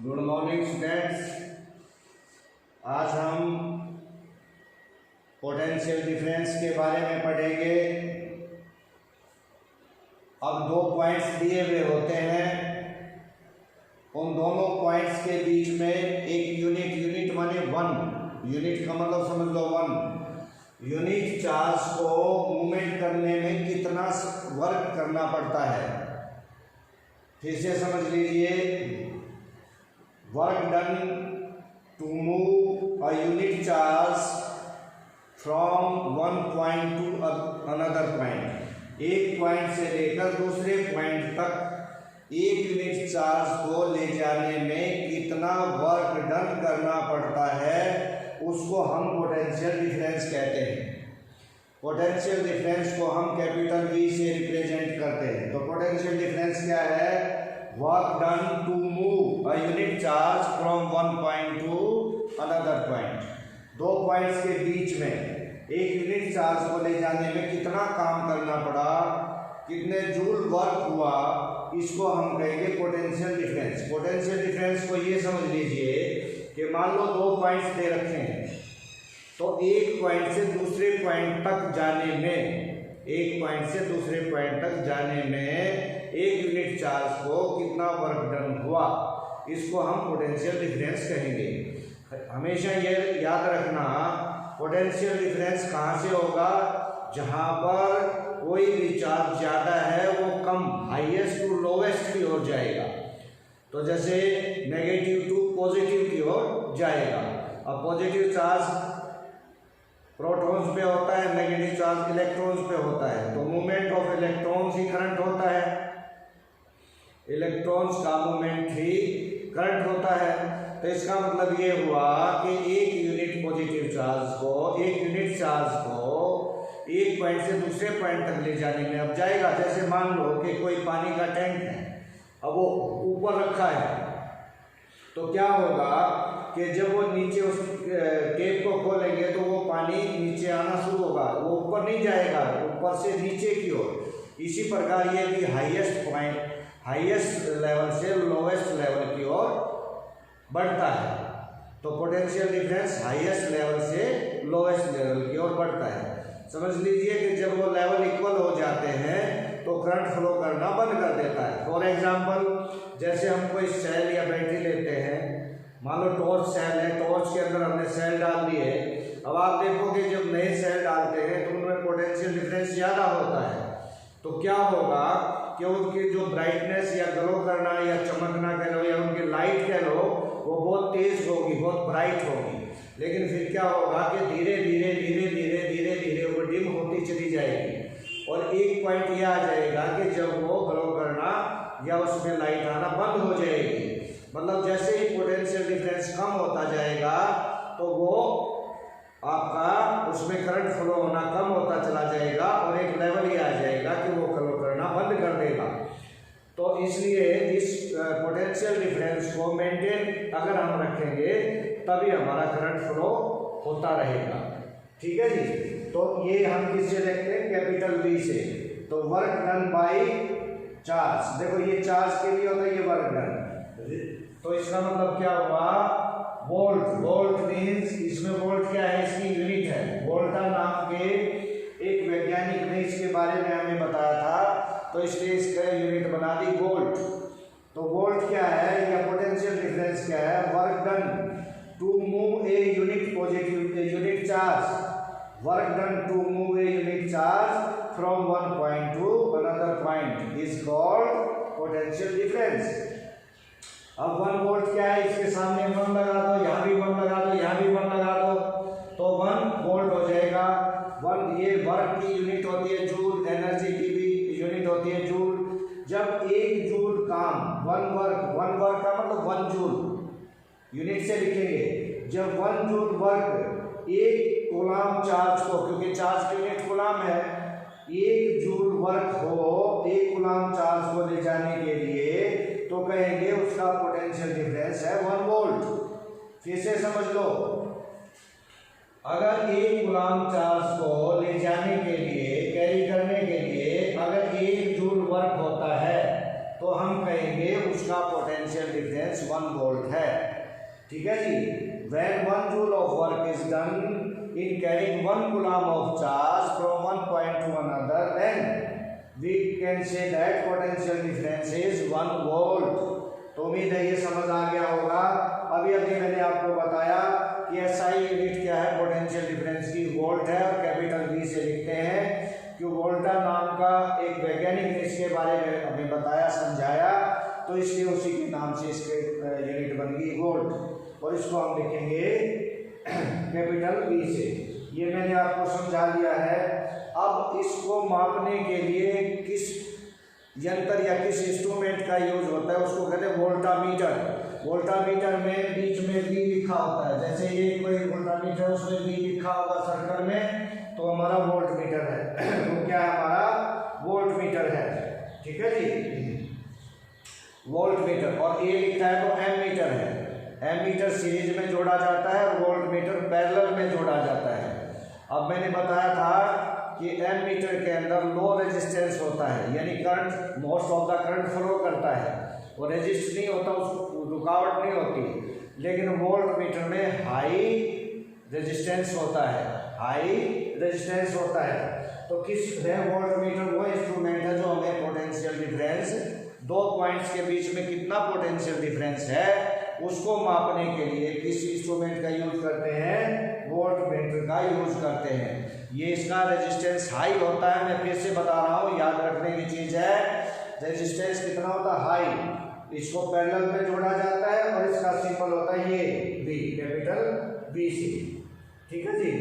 Good morning students. आज हम potential difference के बारे में पढ़ेंगे। अब दो पॉइंट्स दिए हुए होते हैं, उन दोनों पॉइंट्स के बीच में एक यूनिट माने वन, यूनिट का मतलब समझ लो वन यूनिट चार्ज को मूवमेंट करने में कितना वर्क करना पड़ता है। फिर से समझ लीजिए, work done to move a unit charge from one point to another point. एक पॉइंट से लेकर दूसरे पॉइंट तक एक यूनिट चार्ज को ले जाने में कितना वर्क डन करना पड़ता है, उसको हम पोटेंशियल डिफरेंस कहते हैं। पोटेंशियल डिफरेंस को हम कैपिटल V से रिप्रेजेंट करते हैं। तो पोटेंशियल डिफरेंस क्या है? Work done to move a unit charge from one point to another point. दो पॉइंट्स के बीच में एक यूनिट चार्ज को ले जाने में कितना काम करना पड़ा, कितने जूल वर्क हुआ, इसको हम कहेंगे पोटेंशियल डिफरेंस। पोटेंशियल डिफरेंस को ये समझ लीजिए कि मान लो दो पॉइंट्स दे रखे हैं, तो एक पॉइंट से दूसरे पॉइंट तक जाने में, एक पॉइंट से दूसरे पॉइंट तक जाने में एक यूनिट चार्ज को कितना वर्क डन हुआ, इसको हम पोटेंशियल डिफरेंस कहेंगे। हमेशा ये याद रखना, पोटेंशियल डिफरेंस कहाँ से होगा? जहाँ पर कोई भी चार्ज ज़्यादा है वो कम, हाईएस्ट टू लोवेस्ट की ओर जाएगा। तो जैसे नेगेटिव टू पॉजिटिव की ओर जाएगा। अब पॉजिटिव चार्ज प्रोटॉन्स पे होता है, नेगेटिव चार्ज इलेक्ट्रॉन्स पे होता है। तो movement of electrons he current होता है, इलेक्ट्रॉन्स का मूवमेंट ही करंट होता है। तो इसका मतलब ये हुआ कि एक यूनिट पॉजिटिव चार्ज को, एक यूनिट चार्ज को एक पॉइंट से दूसरे पॉइंट तक ले जाने में अब जाएगा। जैसे मान लो कि कोई पानी का टैंक है, अब वो ऊपर रखा है, तो क्या होगा कि जब वो नीचे उस टेप को खोलेंगे तो वो पानी नीचे आना शुरू होगा, वो ऊपर नहीं जाएगा, ऊपर से नीचे की ओर। इसी प्रकार ये भी हाईएस्ट पॉइंट, हाईएस्ट लेवल से लोवेस्ट लेवल की ओर बढ़ता है। तो पोटेंशियल डिफरेंस हाईएस्ट लेवल से लोवेस्ट लेवल की ओर बढ़ता है। समझ लीजिए कि जब वो लेवल इक्वल हो जाते हैं तो करंट फ्लो करना बंद कर देता है। फॉर एग्जांपल, जैसे हम कोई सेल या बैटरी लेते हैं, मान लो टॉर्च सेल है, टॉर्च के अंदर हमने सेल डाल दिए। अब आप देखोगे जब नए सेल डालते हैं तो उनमें पोटेंशियल डिफरेंस ज़्यादा होता है। तो क्या होगा कि उनकी जो ब्राइटनेस या ग्लो करना या चमकना कह लो या उनकी लाइट कह लो, वो बहुत तेज होगी, बहुत ब्राइट होगी। लेकिन फिर क्या होगा कि धीरे धीरे धीरे धीरे धीरे धीरे वो डिम होती चली जाएगी और एक पॉइंट ये आ जाएगा कि जब वो ग्लो करना या उसमें लाइट आना बंद हो जाएगी। मतलब जैसे ही पोटेंशियल डिफरेंस कम होता जाएगा तो वो आपका उसमें करंट फ्लो होना कम होता चला जाएगा और एक लेवल ही आ जाएगा कि वो ग्लो करना बंद कर देगा। तो इसलिए इस पोटेंशियल डिफरेंस को मेंटेन अगर हम रखेंगे तभी हमारा करंट फ्लो होता रहेगा। ठीक है जी। तो ये हम किससे देखते हैं? कैपिटल V से। तो वर्क डन बाय चार्ज, देखो ये चार्ज के लिए होता है, ये वर्क डन। तो इसका मतलब क्या हुआ? वोल्ट। वोल्ट मीन्स, इसमें वोल्ट क्या है? इसकी यूनिट है। वोल्टा नाम के एक वैज्ञानिक ने इसके बारे में हमें बताया था, तो इसलिए इसका यूनिट बना दी वोल्ट। तो वोल्ट क्या है या पोटेंशियल डिफरेंस क्या है? Work done to move a unit positive unit charge, work done to move a unit charge from one point to another point is called potential difference. अब 1 volt क्या है? इसके सामने 1 लगा दो, यहाँ भी 1 लगा दो, यहाँ भी 1 लगा दो, तो 1 वोल्ट हो जाएगा। 1 ये वर्क की यूनिट होती है जूल, एनर्जी की भी यूनिट होती है जूल। जब 1 जूल काम, 1 वर्क का मतलब 1 जूल यूनिट से लिखेंगे। जब 1 जूल वर्क एक कूलाम चार्ज को, क्योंकि चार्ज की यूनिट कूलाम है, 1 जूल वर्क हो एक कूलाम चार्ज को ले जाने के लिए, तो कहेंगे उसका पोटेंशियल डिफरेंस है 1 वोल्ट। फिर से समझ लो, अगर एक कूलाम चार्ज को ले जाने के लिए, कैरी करने के लिए अगर 1 जूल वर्क होता है तो हम कहेंगे उसका पोटेंशियल डिफरेंस 1 वोल्ट है। ठीक है जी। When 1 joule of work is done in carrying 1 coulomb of charge from one point to another, then we can say that potential difference is 1 volt। तो उम्मीद है ये समझ आ गया होगा। अभी मैंने आपको बताया कि एसआई यूनिट क्या है पोटेंशियल डिफरेंस की, वोल्ट है और कैपिटल वी से लिखते हैं कि वोल्टा नाम का एक वैज्ञानिक ने इसके बारे में हमें बताया, समझाया, तो इसलिए उसी के नाम से इसके यूनिट बन गई वोल्ट, और इसको हम लिखेंगे कैपिटल वी से। ये मैंने आपको समझा दिया है। अब इसको मापने के लिए किस यंत्र या किस इंस्ट्रूमेंट का यूज होता है उसको कहते हैं वोल्टामीटर। वोल्टामीटर में बीच में वी लिखा होता है, जैसे ये कोई वोल्टामीटर उसमें वी लिखा होगा सर्कल में, तो हमारा वोल्ट मीटर है। तो क्या है हमारा वोल्ट मीटर है। ठीक है जी, वोल्ट मीटर। और ये लिखा है तो एम मीटर है। एम मीटर सीरीज में जोड़ा जाता है और वोल्ट मीटर पैरेलल में जोड़ा जाता है। अब मैंने बताया था कि एम मीटर के अंदर लो रेजिस्टेंस होता है, यानी current most of the current flow करता है, वो रेजिस्ट नहीं होता, उसको रुकावट नहीं होती। लेकिन वोल्ट मीटर में हाई रेजिस्टेंस होता है, हाई रेजिस्टेंस होता है। तो किस है वोल्ट मीटर? वो इंस्ट्रूमेंट है जो हमें पोटेंशियल डिफरेंस, दो पॉइंट्स के बीच में कितना पोटेंशियल डिफरेंस है उसको मापने के लिए किस इंस्ट्रूमेंट का यूज करते हैं? वोल्ट मीटर का यूज करते हैं। ये इसका रेजिस्टेंस हाई होता है, मैं फिर से बता रहा हूँ, याद रखने की चीज है। रेजिस्टेंस कितना होता है? हाई। इसको पैरेलल में जोड़ा जाता है और इसका सिंबल होता है ये वी, कैपिटल वी सी। ठीक है जी।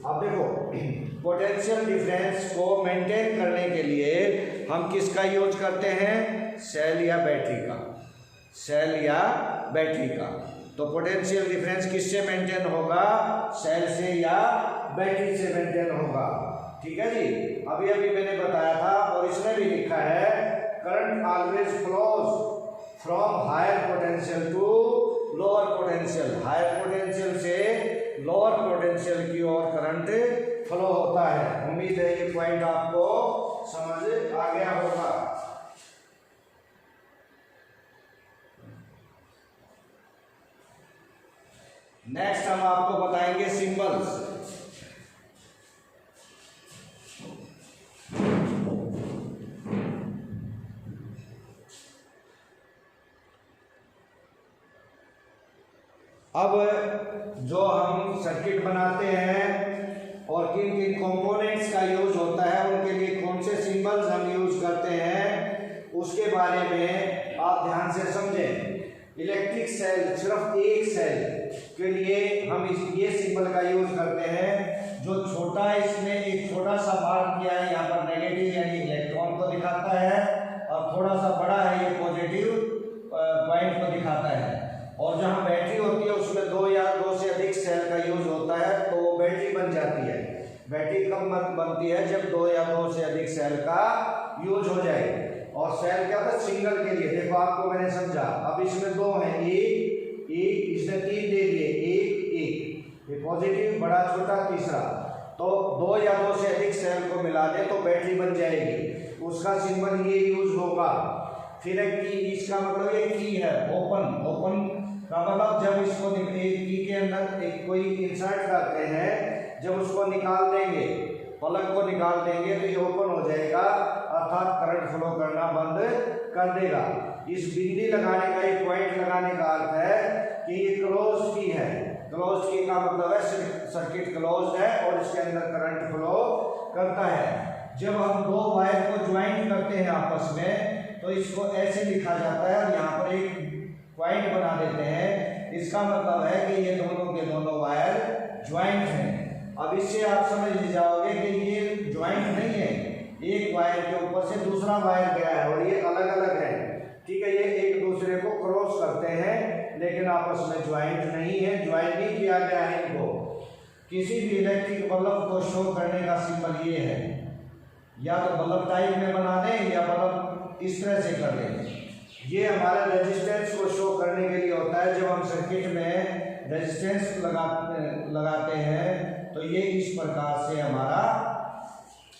अब देखो, पोटेंशियल डिफरेंस को मेंटेन करने के लिए हम किसका यूज करते हैं? सेल या बैटरी का, सेल या बैटरी का। तो पोटेंशियल डिफरेंस किससे मेंटेन होगा? सेल से या बैटरी से मेंटेन होगा। ठीक है जी। अभी मैंने बताया था और इसमें भी लिखा है current always flows from higher potential to lower potential. Higher potential से लोअर पोटेंशियल की ओर करंट फ्लो होता है। उम्मीद है ये पॉइंट आपको समझ आ गया होगा। नेक्स्ट हम आपको बताएंगे सिंबल्स। अब जो हम सर्किट बनाते हैं और किन किन कंपोनेंट्स का यूज होता है, उनके लिए कौन से सिंबल्स हम यूज करते हैं, उसके बारे में आप ध्यान से समझें। इलेक्ट्रिक सेल, सिर्फ एक सेल के लिए हम ये सिंबल का यूज करते हैं। जो छोटा, इसमें एक छोटा सा मार्क किया है, यहाँ पर नेगेटिव यानी इलेक्ट्रॉन को दिखाता है, और थोड़ा सा बड़ा है ये पॉजिटिव पॉइंट को दिखाता है। और जहाँ बैटरी होती है उसमें दो या दो से अधिक सेल का यूज होता है, तो वो बैटरी बन जाती है। बैटरी कब बनती है? जब दो या दो से अधिक सेल का यूज हो जाए। और सेल क्या था? सिंगल के लिए। देखो आपको मैंने समझा। अब इसमें दो है, एक इसने तीन दे दिए, एक ये पॉजिटिव, बड़ा छोटा, तीसरा। तो दो या दो से अधिक सेल को मिला दे तो बैटरी बन जाएगी, उसका सिंबल ये यूज होगा। फिर एक की, इसका मतलब एक की है, ओपन। ओपन का मतलब जब इसको एक की के अंदर एक कोई इंसर्ट करते हैं, जब उसको निकाल देंगे, प्लग को निकाल देंगे तो ये ओपन हो जाएगा, अर्थात करंट फ्लो करना बंद कर देगा। इस बिंदी लगाने का, एक पॉइंट लगाने का अर्थ है कि ये क्लोज की है। क्लोज की का मतलब है सर्किट क्लोज है और इसके अंदर करंट फ्लो करता है। जब हम दो वायर को ज्वाइंट करते हैं आपस में तो इसको ऐसे लिखा जाता है और यहाँ पर एक पॉइंट बना देते हैं। इसका मतलब है कि ये दोनों के दोनों वायर ज्वाइंट हैं। अब इससे आप समझ जाओगे कि ये ज्वाइंट नहीं है, एक वायर के ऊपर से दूसरा वायर गया है और ये अलग अलग है। ठीक है, ये एक दूसरे को क्रॉस करते हैं लेकिन आपस में ज्वाइंट नहीं है, ज्वाइंट नहीं किया गया है इनको। किसी भी इलेक्ट्रिक बल्ब को शो करने का सिंबल ये है, या तो बल्ब टाइप में बना दें या बल्ब इस तरह से कर दें। ये हमारे रेजिस्टेंस को शो करने के लिए होता है। जब हम सर्किट में रेजिस्टेंस लगाते हैं तो ये इस प्रकार से हमारा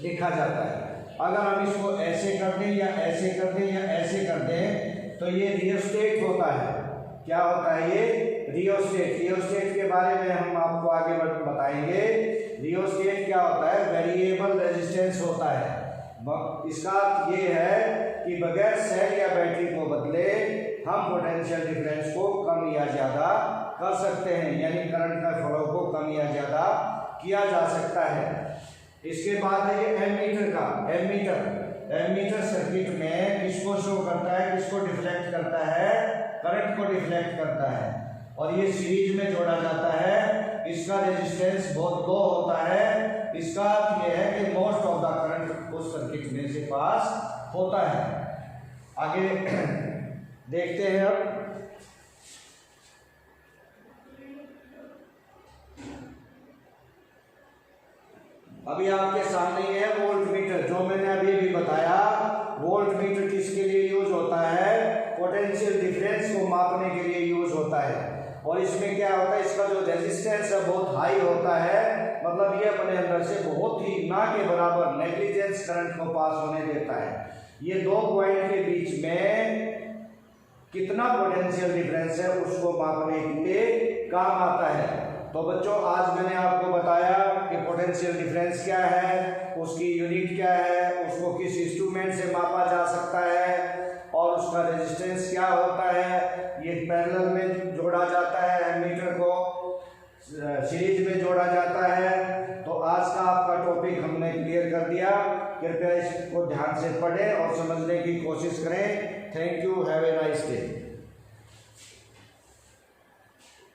लिखा जाता है। अगर हम इसको ऐसे कर दें या ऐसे कर दें या ऐसे कर दें तो ये रियोस्टेट होता है। क्या होता है ये? रियोस्टेट। रियोस्टेट के बारे में हम आपको आगे बताएंगे। रियोस्टेट क्या होता है? वेरिएबल रेजिस्टेंस होता है। इसका अर्थ ये है कि बगैर सेल या बैटरी को बदले हम पोटेंशियल डिफरेंस को कम या ज़्यादा कर सकते हैं, यानी करंट का फ्लो को कम या ज़्यादा किया जा सकता है। इसके बाद है ये एमीटर का। एमीटर सर्किट में किसको शो करता है, किसको डिफ्लेक्ट करता है? करंट को डिफ्लेक्ट करता है। और ये सीरीज में जोड़ा जाता है। इसका रेजिस्टेंस बहुत लो होता है। इसका अर्थ ये है कि मोस्ट ऑफ द करंट उस सर्किट में से पास होता है। आगे देखते हैं अब। अभी आपके सामने ये है वोल्ट मीटर, जो मैंने अभी बताया। वोल्ट मीटर किसके लिए यूज होता है? पोटेंशियल डिफरेंस को मापने के लिए यूज होता है। और इसमें क्या होता है, इसका जो रेजिस्टेंस है बहुत हाई होता है, मतलब ये अपने अंदर से बहुत ही ना के बराबर नेग्लिजेंस करंट को पास होने देता है। ये दो पॉइंट के बीच में कितना पोटेंशियल डिफरेंस है उसको मापने के लिए काम आता है। तो बच्चों, आज मैंने आपको बताया कि पोटेंशियल डिफरेंस क्या है, उसकी यूनिट क्या है, उसको किस इंस्ट्रूमेंट से मापा जा सकता है, और उसका रेजिस्टेंस क्या होता है। ये पैरेलल में जोड़ा जाता है, एमीटर को सीरीज में जोड़ा जाता है। तो आज का आपका टॉपिक हमने क्लियर कर दिया। कृपया इसको ध्यान से पढ़ें और समझने की कोशिश करें। Thank you. Have a